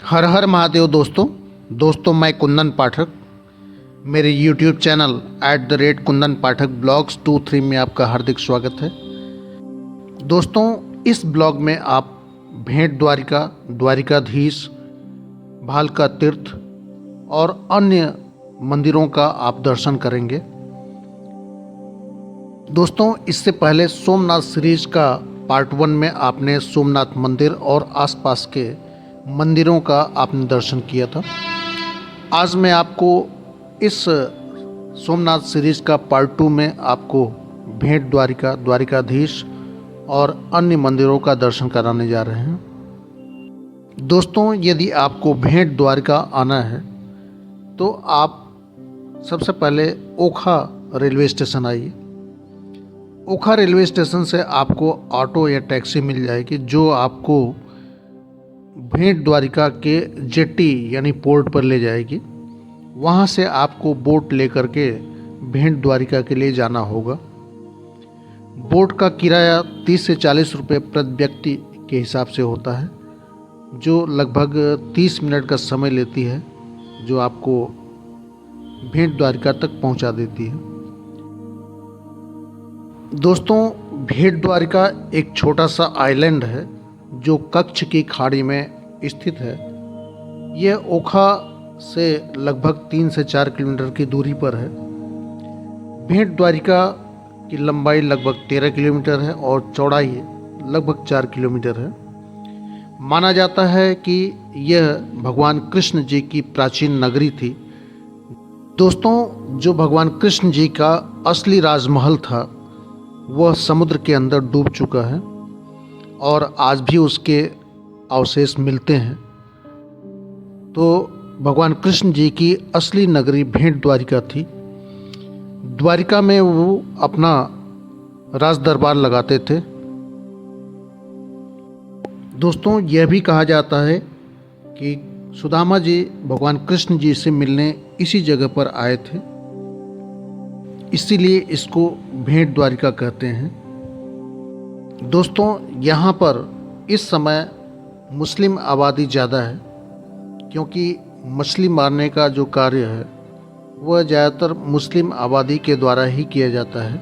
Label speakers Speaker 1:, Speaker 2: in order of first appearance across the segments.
Speaker 1: हर हर महादेव दोस्तों मैं कुंदन पाठक। मेरे YouTube चैनल @कुंदन पाठक ब्लॉग्स 23 में आपका हार्दिक स्वागत है। दोस्तों, इस ब्लॉग में आप भेंट द्वारिका, द्वारिकाधीश, भालका तीर्थ और अन्य मंदिरों का आप दर्शन करेंगे। दोस्तों, इससे पहले सोमनाथ सीरीज का पार्ट 1 में आपने सोमनाथ मंदिर और आसपास के मंदिरों का आपने दर्शन किया था। आज मैं आपको इस सोमनाथ सीरीज का पार्ट 2 में आपको भेंट द्वारिका, द्वारिकाधीश और अन्य मंदिरों का दर्शन कराने जा रहे हैं। दोस्तों, यदि आपको भेंट द्वारिका आना है तो आप सबसे पहले ओखा रेलवे स्टेशन आइए। ओखा रेलवे स्टेशन से आपको ऑटो या टैक्सी मिल जाएगी जो आपको भेंट द्वारिका के जेट्टी यानी पोर्ट पर ले जाएगी। वहाँ से आपको बोट लेकर के भेंट द्वारिका के लिए जाना होगा। बोट का किराया 30 से 40 रुपये प्रति व्यक्ति के हिसाब से होता है, जो लगभग 30 मिनट का समय लेती है, जो आपको भेंट द्वारिका तक पहुंचा देती है। दोस्तों, भेंट द्वारिका एक छोटा सा आइलैंड है जो कच्छ की खाड़ी में स्थित है। यह ओखा से लगभग 3 से 4 किलोमीटर की दूरी पर है। भेंट द्वारिका की लंबाई लगभग 13 किलोमीटर है और चौड़ाई लगभग 4 किलोमीटर है। माना जाता है कि यह भगवान कृष्ण जी की प्राचीन नगरी थी। दोस्तों, जो भगवान कृष्ण जी का असली राजमहल था वह समुद्र के अंदर डूब चुका है और आज भी उसके अवशेष मिलते हैं। तो भगवान कृष्ण जी की असली नगरी भेंट द्वारिका थी। द्वारिका में वो अपना राज दरबार लगाते थे। दोस्तों, यह भी कहा जाता है कि सुदामा जी भगवान कृष्ण जी से मिलने इसी जगह पर आए थे, इसीलिए इसको भेंट द्वारिका कहते हैं। दोस्तों, यहाँ पर इस समय मुस्लिम आबादी ज़्यादा है, क्योंकि मछली मारने का जो कार्य है वह ज़्यादातर मुस्लिम आबादी के द्वारा ही किया जाता है।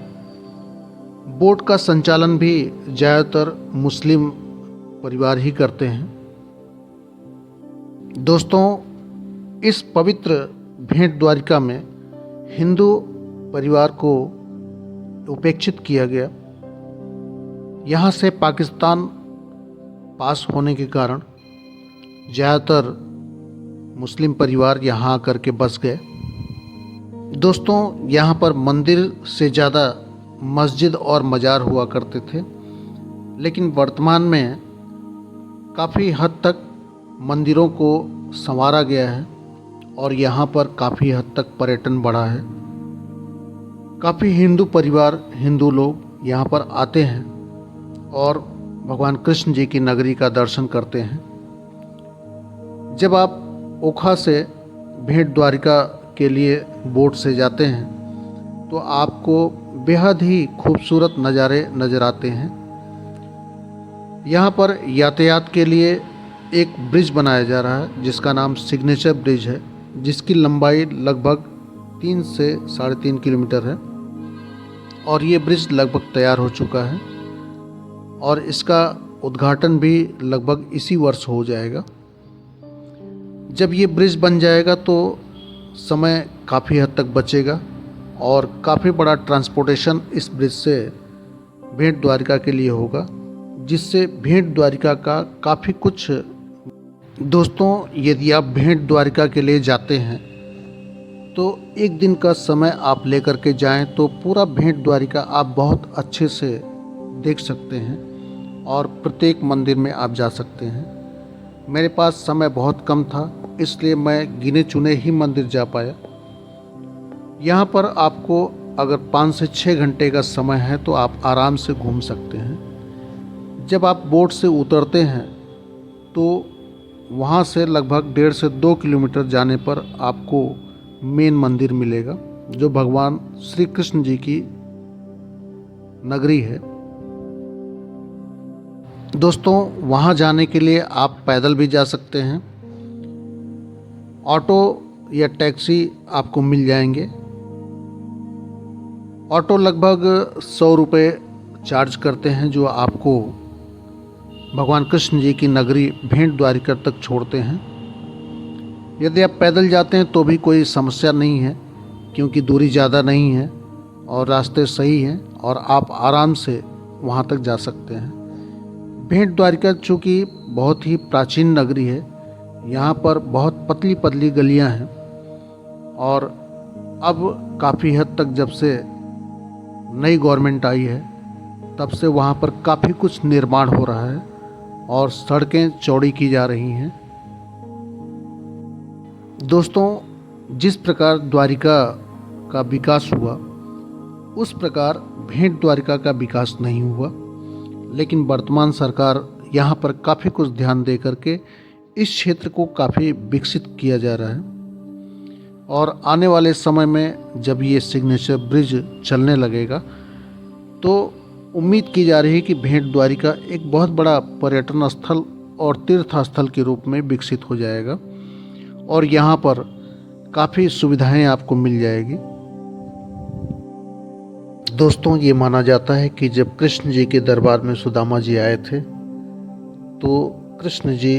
Speaker 1: बोट का संचालन भी ज़्यादातर मुस्लिम परिवार ही करते हैं। दोस्तों, इस पवित्र भेंट द्वारिका में हिंदू परिवार को उपेक्षित किया गया। यहाँ से पाकिस्तान पास होने के कारण ज़्यादातर मुस्लिम परिवार यहाँ आकर के बस गए। दोस्तों, यहाँ पर मंदिर से ज़्यादा मस्जिद और मज़ार हुआ करते थे, लेकिन वर्तमान में काफ़ी हद तक मंदिरों को संवारा गया है और यहाँ पर काफ़ी हद तक पर्यटन बढ़ा है। काफ़ी हिंदू परिवार, हिंदू लोग यहाँ पर आते हैं और भगवान कृष्ण जी की नगरी का दर्शन करते हैं। जब आप ओखा से भेंट द्वारिका के लिए बोट से जाते हैं तो आपको बेहद ही खूबसूरत नज़ारे नज़र आते हैं। यहाँ पर यातायात के लिए एक ब्रिज बनाया जा रहा है जिसका नाम सिग्नेचर ब्रिज है, जिसकी लंबाई लगभग 3 से 3.5 किलोमीटर है और ये ब्रिज लगभग तैयार हो चुका है और इसका उद्घाटन भी लगभग इसी वर्ष हो जाएगा। जब ये ब्रिज बन जाएगा तो समय काफ़ी हद तक बचेगा और काफ़ी बड़ा ट्रांसपोर्टेशन इस ब्रिज से भेंट द्वारिका के लिए होगा, जिससे भेंट द्वारिका का काफ़ी कुछ। दोस्तों, यदि आप भेंट द्वारिका के लिए जाते हैं तो एक दिन का समय आप लेकर के जाएं तो पूरा भेंट द्वारिका आप बहुत अच्छे से देख सकते हैं और प्रत्येक मंदिर में आप जा सकते हैं। मेरे पास समय बहुत कम था, इसलिए मैं गिने चुने ही मंदिर जा पाया। यहाँ पर आपको अगर 5 से 6 घंटे का समय है तो आप आराम से घूम सकते हैं। जब आप बोट से उतरते हैं तो वहाँ से लगभग 1.5 से 2 किलोमीटर जाने पर आपको मेन मंदिर मिलेगा, जो भगवान श्री कृष्ण जी की नगरी है। दोस्तों, वहाँ जाने के लिए आप पैदल भी जा सकते हैं ऑटो या टैक्सी आपको मिल जाएंगे। ऑटो लगभग 100 रुपये चार्ज करते हैं, जो आपको भगवान कृष्ण जी की नगरी भेंट द्वारिका तक छोड़ते हैं। यदि आप पैदल जाते हैं तो भी कोई समस्या नहीं है, क्योंकि दूरी ज़्यादा नहीं है और रास्ते सही हैं और आप आराम से वहाँ तक जा सकते हैं। भेंट द्वारिका चूँकि बहुत ही प्राचीन नगरी है, यहाँ पर बहुत पतली पतली गलियाँ हैं और अब काफ़ी हद तक जब से नई गवर्नमेंट आई है तब से वहाँ पर काफ़ी कुछ निर्माण हो रहा है और सड़कें चौड़ी की जा रही हैं। दोस्तों, जिस प्रकार द्वारिका का विकास हुआ उस प्रकार भेंट द्वारिका का विकास नहीं हुआ, लेकिन वर्तमान सरकार यहाँ पर काफ़ी कुछ ध्यान दे करके इस क्षेत्र को काफ़ी विकसित किया जा रहा है। और आने वाले समय में जब ये सिग्नेचर ब्रिज चलने लगेगा तो उम्मीद की जा रही है कि भेंट द्वारिका एक बहुत बड़ा पर्यटन स्थल और तीर्थ स्थल के रूप में विकसित हो जाएगा और यहाँ पर काफ़ी सुविधाएं आपको मिल जाएगी। दोस्तों, ये माना जाता है कि जब कृष्ण जी के दरबार में सुदामा जी आए थे तो कृष्ण जी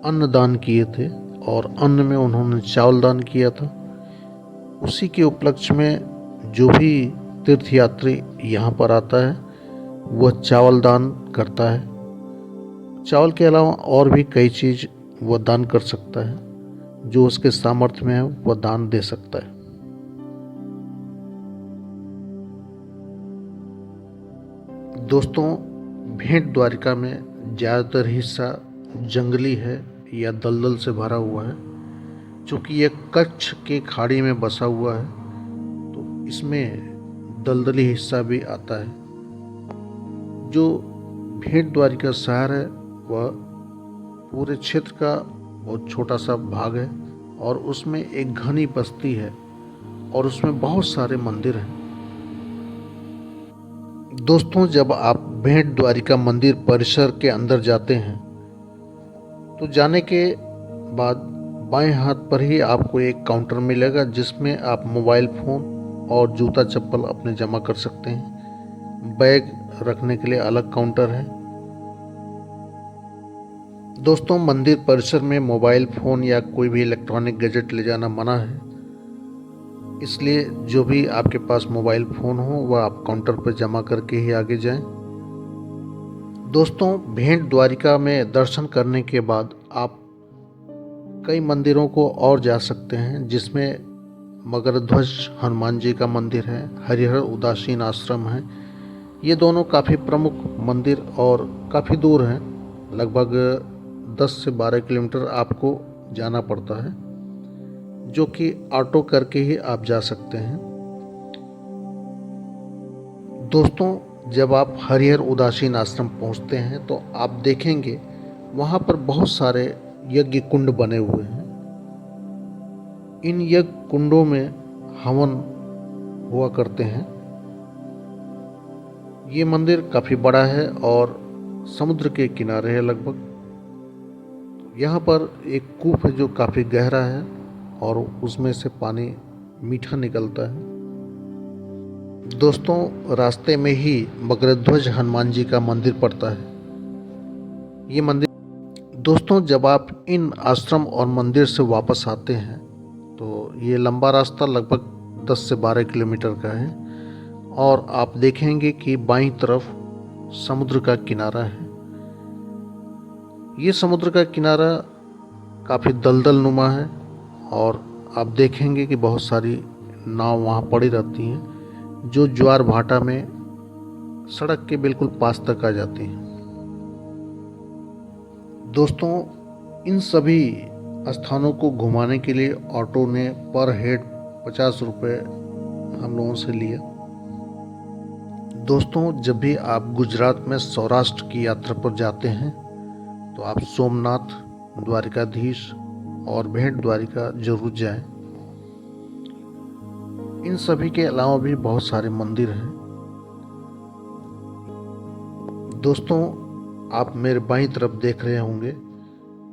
Speaker 1: अन्न दान किए थे और अन्न में उन्होंने चावल दान किया था। उसी के उपलक्ष्य में जो भी तीर्थयात्री यहाँ पर आता है वह चावल दान करता है। चावल के अलावा और भी कई चीज़ वह दान कर सकता है, जो उसके सामर्थ्य में है वह दान दे सकता है। दोस्तों, भेंट द्वारिका में ज़्यादातर हिस्सा जंगली है या दलदल से भरा हुआ है। चूँकि यह कच्छ के खाड़ी में बसा हुआ है तो इसमें दलदली हिस्सा भी आता है। जो भेंट द्वारिका शहर है वह पूरे क्षेत्र का बहुत छोटा सा भाग है और उसमें एक घनी बस्ती है और उसमें बहुत सारे मंदिर हैं। दोस्तों, जब आप भेंट द्वारिका मंदिर परिसर के अंदर जाते हैं तो जाने के बाद बाएं हाथ पर ही आपको एक काउंटर मिलेगा जिसमें आप मोबाइल फ़ोन और जूता चप्पल अपने जमा कर सकते हैं। बैग रखने के लिए अलग काउंटर है। दोस्तों, मंदिर परिसर में मोबाइल फ़ोन या कोई भी इलेक्ट्रॉनिक गैजेट ले जाना मना है, इसलिए जो भी आपके पास मोबाइल फ़ोन हो वह आप काउंटर पर जमा करके ही आगे जाएं। दोस्तों, भेंट द्वारिका में दर्शन करने के बाद आप कई मंदिरों को और जा सकते हैं, जिसमें मगरध्वज हनुमान जी का मंदिर है, हरिहर उदासीन आश्रम है। ये दोनों काफ़ी प्रमुख मंदिर और काफ़ी दूर हैं, लगभग 10 से 12 किलोमीटर आपको जाना पड़ता है, जो कि ऑटो करके ही आप जा सकते हैं। दोस्तों, जब आप हरिहर उदासीन आश्रम पहुंचते हैं तो आप देखेंगे वहाँ पर बहुत सारे यज्ञ कुंड बने हुए हैं। इन यज्ञ कुंडों में हवन हुआ करते हैं। ये मंदिर काफ़ी बड़ा है और समुद्र के किनारे है लगभग। यहाँ पर एक कूप है जो काफ़ी गहरा है और उसमें से पानी मीठा निकलता है। दोस्तों, रास्ते में ही मगरध्वज हनुमान जी का मंदिर पड़ता है। ये मंदिर दोस्तों, जब आप इन आश्रम और मंदिर से वापस आते हैं तो ये लंबा रास्ता लगभग 10 से 12 किलोमीटर का है और आप देखेंगे कि बाईं तरफ समुद्र का किनारा है। ये समुद्र का किनारा काफ़ी दलदल नुमा है और आप देखेंगे कि बहुत सारी नाव वहाँ पड़ी रहती हैं, जो ज्वार भाटा में सड़क के बिल्कुल पास तक आ जाती हैं। दोस्तों, इन सभी स्थानों को घुमाने के लिए ऑटो ने पर हेड 50 रुपये हम लोगों से लिया। दोस्तों, जब भी आप गुजरात में सौराष्ट्र की यात्रा पर जाते हैं तो आप सोमनाथ, द्वारिकाधीश और भेंट द्वारिका जरूर जाएं। इन सभी के अलावा भी बहुत सारे मंदिर हैं। दोस्तों, आप मेरे बाईं तरफ देख रहे होंगे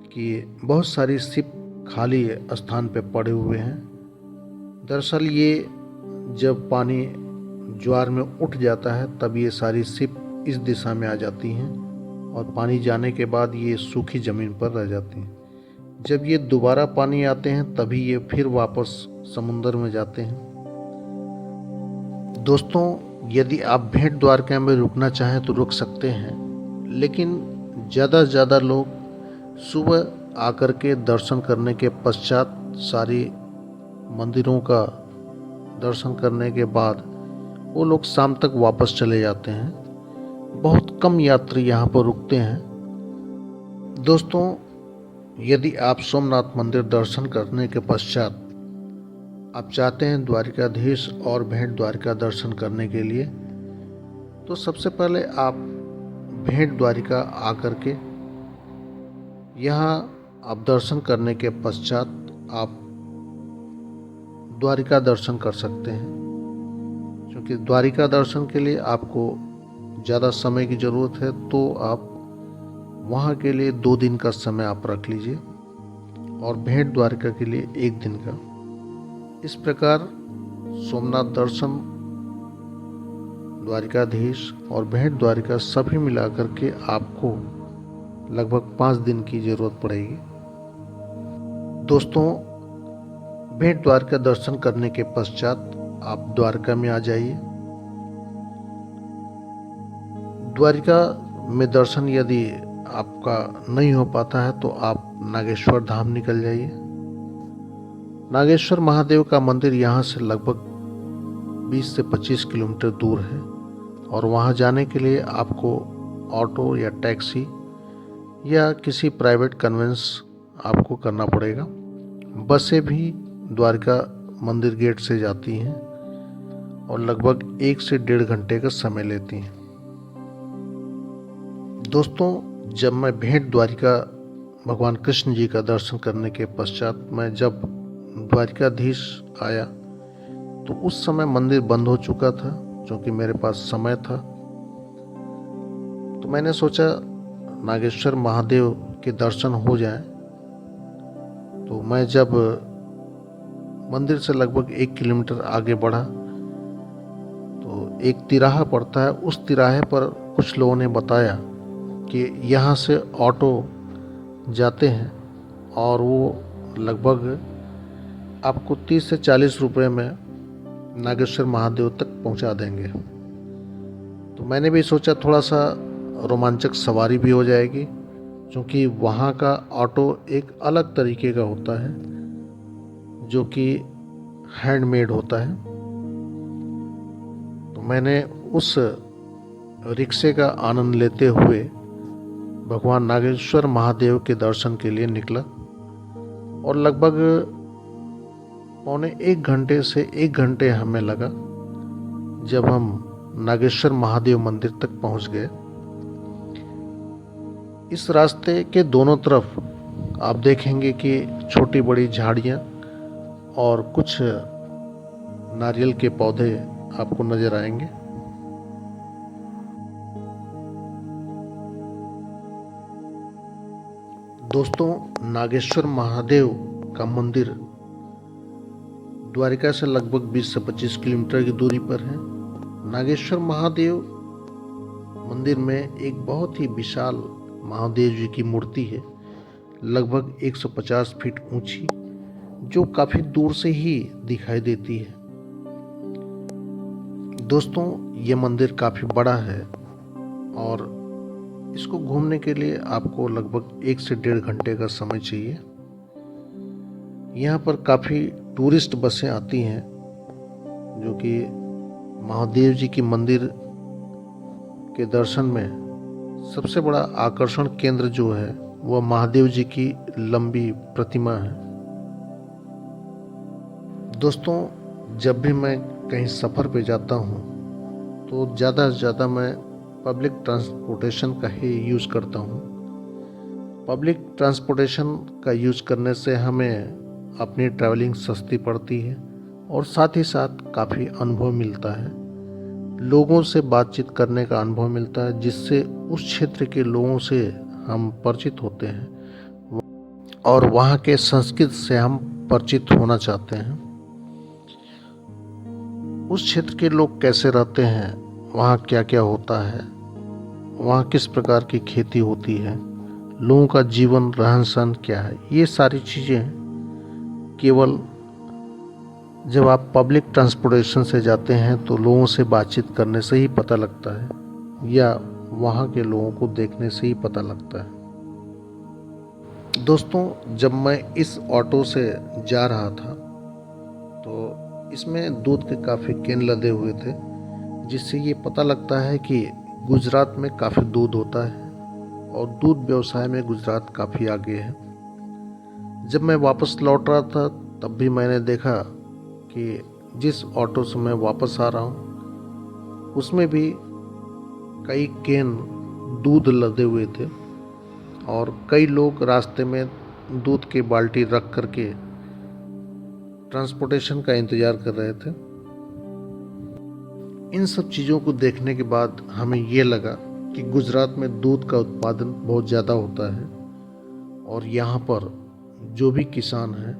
Speaker 1: कि बहुत सारी शिप खाली स्थान पे पड़े हुए हैं। दरअसल ये जब पानी ज्वार में उठ जाता है तब ये सारी शिप इस दिशा में आ जाती हैं और पानी जाने के बाद ये सूखी ज़मीन पर रह जाती हैं। जब ये दोबारा पानी आते हैं तभी ये फिर वापस समुंदर में जाते हैं। दोस्तों, यदि आप भेंट द्वारका में रुकना चाहें तो रुक सकते हैं, लेकिन ज़्यादा से ज़्यादा लोग सुबह आकर के दर्शन करने के पश्चात सारी मंदिरों का दर्शन करने के बाद वो लोग शाम तक वापस चले जाते हैं। बहुत कम यात्री यहाँ पर रुकते हैं। दोस्तों, यदि आप सोमनाथ मंदिर दर्शन करने के पश्चात आप चाहते हैं द्वारिकाधीश और भेंट द्वारिका दर्शन करने के लिए, तो सबसे पहले आप भेंट द्वारिका आकर के यहाँ आप दर्शन करने के पश्चात आप द्वारिका दर्शन कर सकते हैं। क्योंकि द्वारिका दर्शन के लिए आपको ज़्यादा समय की ज़रूरत है, तो आप वहाँ के लिए 2 दिन का समय आप रख लीजिए और भेंट द्वारिका के लिए 1 दिन का। इस प्रकार सोमनाथ दर्शन, द्वारिकाधीश और भेंट द्वारिका सभी मिलाकर के आपको लगभग 5 दिन की ज़रूरत पड़ेगी। दोस्तों, भेंट द्वारका दर्शन करने के पश्चात आप द्वारका में आ जाइए। द्वारिका में दर्शन यदि आपका नहीं हो पाता है तो आप नागेश्वर धाम निकल जाइए। नागेश्वर महादेव का मंदिर यहाँ से लगभग 20 से 25 किलोमीटर दूर है और वहाँ जाने के लिए आपको ऑटो या टैक्सी या किसी प्राइवेट कन्वेंस आपको करना पड़ेगा। बसें भी द्वारका मंदिर गेट से जाती हैं और लगभग 1 से 1.5 घंटे का समय लेती हैं। दोस्तों, जब मैं भेंट द्वारिका भगवान कृष्ण जी का दर्शन करने के पश्चात मैं जब द्वारिकाधीश आया तो उस समय मंदिर बंद हो चुका था, क्योंकि मेरे पास समय था। तो मैंने सोचा नागेश्वर महादेव के दर्शन हो जाएं। तो मैं जब मंदिर से लगभग 1 किलोमीटर आगे बढ़ा तो एक तिराहा पड़ता है। उस तिराहे पर कुछ लोगों ने बताया कि यहाँ से ऑटो जाते हैं और वो लगभग आपको 30 से 40 रुपये में नागेश्वर महादेव तक पहुँचा देंगे। तो मैंने भी सोचा थोड़ा सा रोमांचक सवारी भी हो जाएगी, क्योंकि वहाँ का ऑटो एक अलग तरीके का होता है जो कि हैंडमेड होता है। तो मैंने उस रिक्शे का आनंद लेते हुए भगवान नागेश्वर महादेव के दर्शन के लिए निकला और लगभग 1.25 घंटे से 1 घंटे हमें लगा जब हम नागेश्वर महादेव मंदिर तक पहुंच गए। इस रास्ते के दोनों तरफ आप देखेंगे कि छोटी बड़ी झाड़ियाँ और कुछ नारियल के पौधे आपको नजर आएंगे। दोस्तों, नागेश्वर महादेव का मंदिर द्वारिका से लगभग 20 से 25 किलोमीटर की दूरी पर है। नागेश्वर महादेव मंदिर में एक बहुत ही विशाल महादेव जी की मूर्ति है, लगभग 150 फीट ऊंची, जो काफ़ी दूर से ही दिखाई देती है। दोस्तों, ये मंदिर काफ़ी बड़ा है और इसको घूमने के लिए आपको लगभग 1 से 1.5 घंटे का समय चाहिए। यहाँ पर काफ़ी टूरिस्ट बसें आती हैं जो कि महादेव जी की मंदिर के दर्शन में सबसे बड़ा आकर्षण केंद्र जो है वह महादेव जी की लंबी प्रतिमा है। दोस्तों, जब भी मैं कहीं सफ़र पे जाता हूँ तो ज़्यादा से ज़्यादा मैं पब्लिक ट्रांसपोर्टेशन का ही यूज़ करता हूँ। पब्लिक ट्रांसपोर्टेशन का यूज़ करने से हमें अपनी ट्रैवलिंग सस्ती पड़ती है और साथ ही साथ काफ़ी अनुभव मिलता है, लोगों से बातचीत करने का अनुभव मिलता है, जिससे उस क्षेत्र के लोगों से हम परिचित होते हैं। और वहाँ के संस्कृति से हम परिचित होना चाहते हैं। उस क्षेत्र के लोग कैसे रहते हैं, वहाँ क्या क्या होता है, वहाँ किस प्रकार की खेती होती है, लोगों का जीवन रहन सहन क्या है, ये सारी चीज़ें केवल जब आप पब्लिक ट्रांसपोर्टेशन से जाते हैं तो लोगों से बातचीत करने से ही पता लगता है, या वहाँ के लोगों को देखने से ही पता लगता है। दोस्तों, जब मैं इस ऑटो से जा रहा था तो इसमें दूध के काफ़ी कैन लदे हुए थे, जिससे ये पता लगता है कि गुजरात में काफ़ी दूध होता है और दूध व्यवसाय में गुजरात काफ़ी आगे है। जब मैं वापस लौट रहा था तब भी मैंने देखा कि जिस ऑटो से मैं वापस आ रहा हूँ उसमें भी कई कैन दूध लदे हुए थे और कई लोग रास्ते में दूध की बाल्टी रख करके ट्रांसपोर्टेशन का इंतज़ार कर रहे थे। इन सब चीज़ों को देखने के बाद हमें ये लगा कि गुजरात में दूध का उत्पादन बहुत ज़्यादा होता है और यहाँ पर जो भी किसान हैं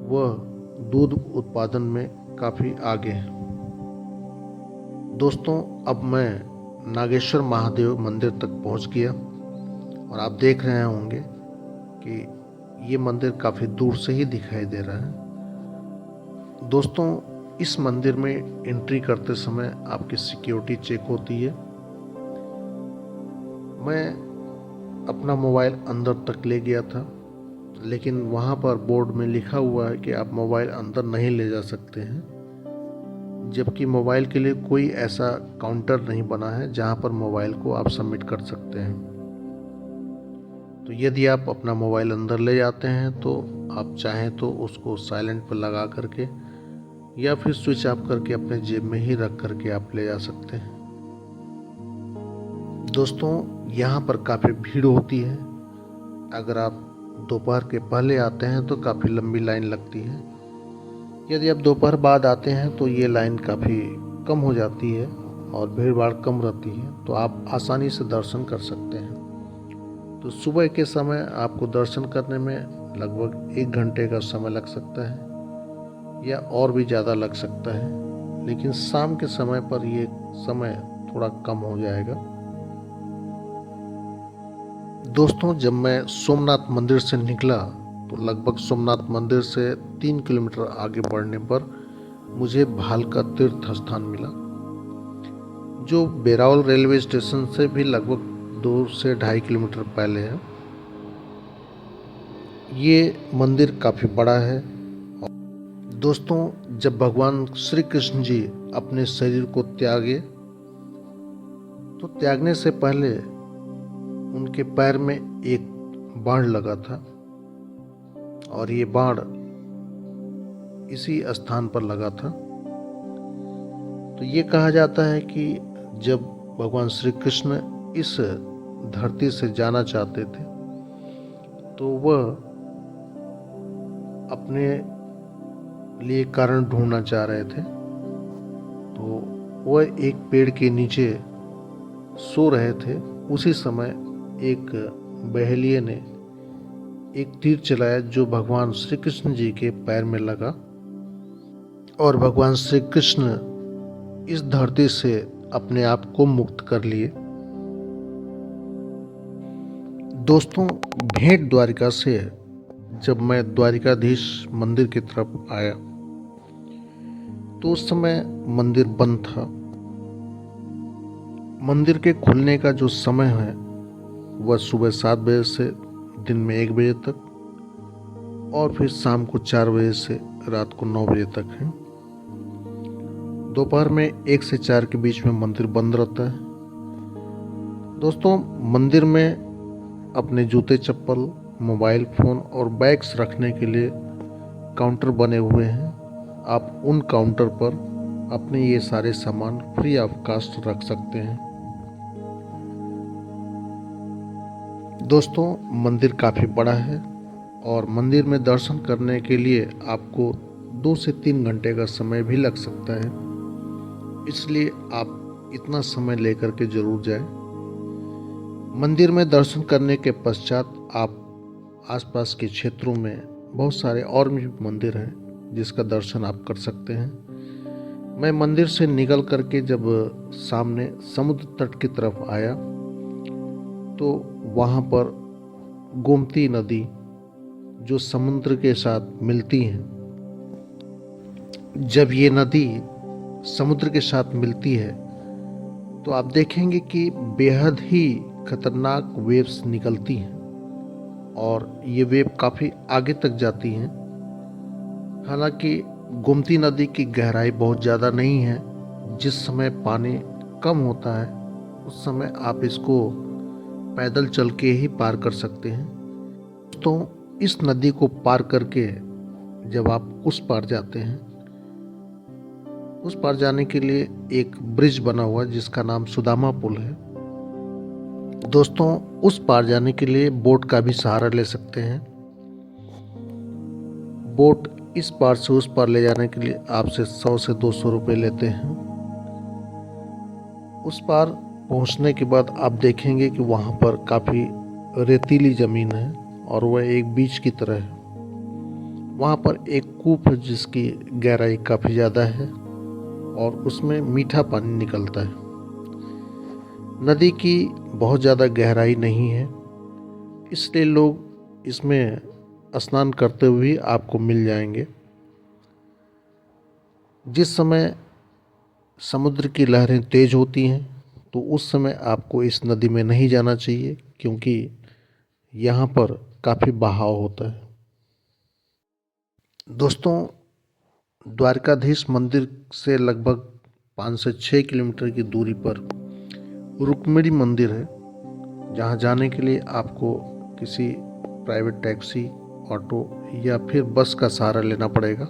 Speaker 1: वह दूध उत्पादन में काफ़ी आगे हैं। दोस्तों, अब मैं नागेश्वर महादेव मंदिर तक पहुँच गया और आप देख रहे होंगे कि ये मंदिर काफ़ी दूर से ही दिखाई दे रहा है। दोस्तों, इस मंदिर में एंट्री करते समय आपकी सिक्योरिटी चेक होती है। मैं अपना मोबाइल अंदर तक ले गया था, लेकिन वहाँ पर बोर्ड में लिखा हुआ है कि आप मोबाइल अंदर नहीं ले जा सकते हैं, जबकि मोबाइल के लिए कोई ऐसा काउंटर नहीं बना है जहाँ पर मोबाइल को आप सबमिट कर सकते हैं। तो यदि आप अपना मोबाइल अंदर ले जाते हैं तो आप चाहें तो उसको साइलेंट पर लगा करके या फिर स्विच ऑफ करके अपने जेब में ही रख करके आप ले जा सकते हैं। दोस्तों, यहाँ पर काफ़ी भीड़ होती है। अगर आप दोपहर के पहले आते हैं तो काफ़ी लंबी लाइन लगती है। यदि आप दोपहर बाद आते हैं तो ये लाइन काफ़ी कम हो जाती है और भीड़ भाड़ कम रहती है, तो आप आसानी से दर्शन कर सकते हैं। तो सुबह के समय आपको दर्शन करने में लगभग 1 घंटे का समय लग सकता है या और भी ज़्यादा लग सकता है, लेकिन शाम के समय पर ये समय थोड़ा कम हो जाएगा। दोस्तों, जब मैं सोमनाथ मंदिर से निकला तो लगभग सोमनाथ मंदिर से 3 किलोमीटर आगे बढ़ने पर मुझे भालका तीर्थ स्थान मिला, जो बेरावल रेलवे स्टेशन से भी लगभग 2 से 2.5 किलोमीटर पहले है। ये मंदिर काफ़ी बड़ा है। दोस्तों, जब भगवान श्री कृष्ण जी अपने शरीर को त्यागे तो त्यागने से पहले उनके पैर में एक बाण लगा था और ये बाण इसी स्थान पर लगा था। तो ये कहा जाता है कि जब भगवान श्री कृष्ण इस धरती से जाना चाहते थे तो वह अपने लिए कारण ढूंढना चाह रहे थे, तो वह एक पेड़ के नीचे सो रहे थे। उसी समय एक बहेलिये ने एक तीर चलाया जो भगवान श्री कृष्ण जी के पैर में लगा और भगवान श्री कृष्ण इस धरती से अपने आप को मुक्त कर लिए। दोस्तों, भेंट द्वारिका से जब मैं द्वारिकाधीश मंदिर की तरफ आया तो उस समय मंदिर बंद था। मंदिर के खुलने का जो समय है वह सुबह 7 बजे से दिन में 1 बजे तक और फिर शाम को 4 बजे से रात को 9 बजे तक है। दोपहर में 1 से 4 के बीच में मंदिर बंद रहता है। दोस्तों, मंदिर में अपने जूते चप्पल, मोबाइल फ़ोन और बैग्स रखने के लिए काउंटर बने हुए हैं। आप उन काउंटर पर अपने ये सारे सामान फ्री ऑफ कॉस्ट रख सकते हैं। दोस्तों, मंदिर काफ़ी बड़ा है और मंदिर में दर्शन करने के लिए आपको 2 से 3 घंटे का समय भी लग सकता है, इसलिए आप इतना समय लेकर के ज़रूर जाएं। मंदिर में दर्शन करने के पश्चात आप आसपास के क्षेत्रों में बहुत सारे और भी मंदिर हैं जिसका दर्शन आप कर सकते हैं। मैं मंदिर से निकल करके जब सामने समुद्र तट की तरफ आया तो वहाँ पर गोमती नदी जो समुद्र के साथ मिलती हैं, जब ये नदी समुद्र के साथ मिलती है तो आप देखेंगे कि बेहद ही खतरनाक वेव्स निकलती हैं और ये वेव काफ़ी आगे तक जाती हैं। हालांकि गोमती नदी की गहराई बहुत ज़्यादा नहीं है। जिस समय पानी कम होता है उस समय आप इसको पैदल चल के ही पार कर सकते हैं। तो इस नदी को पार करके जब आप उस पार जाते हैं, उस पार जाने के लिए एक ब्रिज बना हुआ है जिसका नाम सुदामा पुल है। दोस्तों, उस पार जाने के लिए बोट का भी सहारा ले सकते हैं। बोट इस पार से उस पार ले जाने के लिए आपसे 100 से 200 रुपये लेते हैं। उस पार पहुंचने के बाद आप देखेंगे कि वहां पर काफ़ी रेतीली ज़मीन है और वह एक बीच की तरह है। वहां पर एक कूप है जिसकी गहराई काफ़ी ज़्यादा है और उसमें मीठा पानी निकलता है। नदी की बहुत ज़्यादा गहराई नहीं है, इसलिए लोग इसमें स्नान करते हुए आपको मिल जाएंगे। जिस समय समुद्र की लहरें तेज होती हैं तो उस समय आपको इस नदी में नहीं जाना चाहिए, क्योंकि यहाँ पर काफ़ी बहाव होता है। दोस्तों, द्वारकाधीश मंदिर से लगभग 5 से 6 किलोमीटर की दूरी पर रुक्मिणी मंदिर है, जहाँ जाने के लिए आपको किसी प्राइवेट टैक्सी, ऑटो या फिर बस का सहारा लेना पड़ेगा।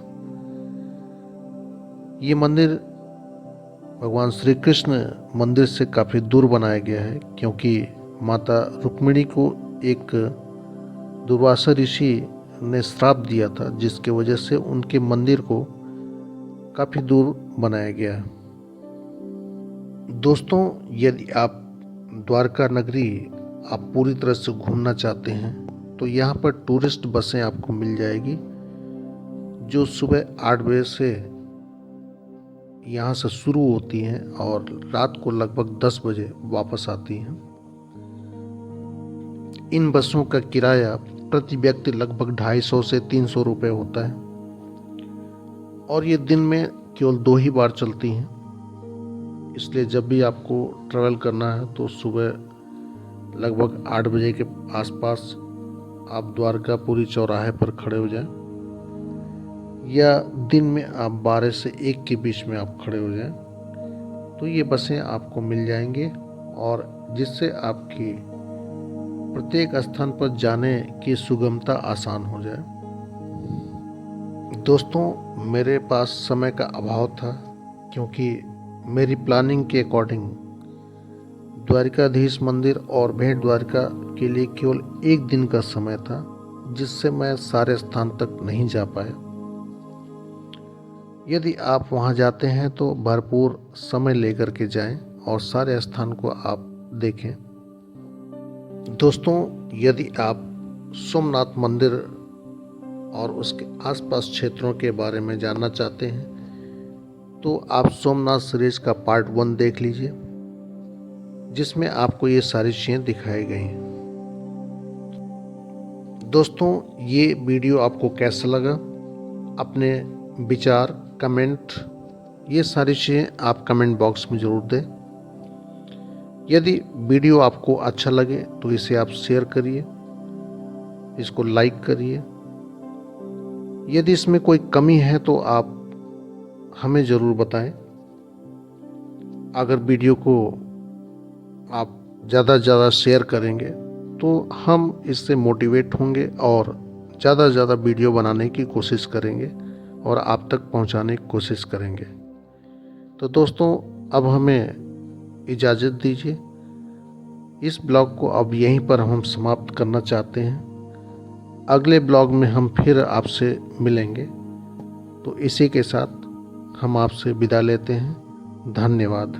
Speaker 1: ये मंदिर भगवान श्री कृष्ण मंदिर से काफ़ी दूर बनाया गया है, क्योंकि माता रुक्मिणी को एक दुर्वासा ऋषि ने श्राप दिया था, जिसके वजह से उनके मंदिर को काफ़ी दूर बनाया गया है। दोस्तों, यदि आप द्वारका नगरी आप पूरी तरह से घूमना चाहते हैं तो यहाँ पर टूरिस्ट बसें आपको मिल जाएगी, जो सुबह 8 बजे से यहाँ से शुरू होती हैं और रात को लगभग 10 बजे वापस आती हैं। इन बसों का किराया प्रति व्यक्ति लगभग 250 से 300 रुपये होता है और ये दिन में केवल 2 ही बार चलती हैं। इसलिए जब भी आपको ट्रैवल करना है तो सुबह लगभग 8 बजे के आसपास आप द्वारकापुरी चौराहे पर खड़े हो जाएं, या दिन में आप 12 से 1 के बीच में आप खड़े हो जाएं, तो ये बसें आपको मिल जाएंगी और जिससे आपकी प्रत्येक स्थान पर जाने की सुगमता आसान हो जाए। दोस्तों, मेरे पास समय का अभाव था, क्योंकि मेरी प्लानिंग के अकॉर्डिंग द्वारकाधीश मंदिर और भेंट द्वारका के लिए केवल 1 दिन का समय था, जिससे मैं सारे स्थान तक नहीं जा पाया। यदि आप वहां जाते हैं तो भरपूर समय लेकर के जाएं और सारे स्थान को आप देखें। दोस्तों, यदि आप सोमनाथ मंदिर और उसके आसपास क्षेत्रों के बारे में जानना चाहते हैं तो आप सोमनाथ सीरीज का पार्ट 1 देख लीजिए, जिसमें आपको ये सारी चीज़ें दिखाई गई हैं। दोस्तों, ये वीडियो आपको कैसा लगा? अपने विचार, कमेंट, ये सारी चीज़ें आप कमेंट बॉक्स में ज़रूर दें। यदि वीडियो आपको अच्छा लगे तो इसे आप शेयर करिए, इसको लाइक करिए। यदि इसमें कोई कमी है तो आप हमें ज़रूर बताएं। अगर वीडियो को आप ज़्यादा से ज़्यादा शेयर करेंगे तो हम इससे मोटिवेट होंगे और ज़्यादा से ज़्यादा वीडियो बनाने की कोशिश करेंगे और आप तक पहुंचाने की कोशिश करेंगे। तो दोस्तों, अब हमें इजाज़त दीजिए। इस ब्लॉग को अब यहीं पर हम समाप्त करना चाहते हैं। अगले ब्लॉग में हम फिर आपसे मिलेंगे। तो इसी के साथ हम आपसे विदा लेते हैं। धन्यवाद।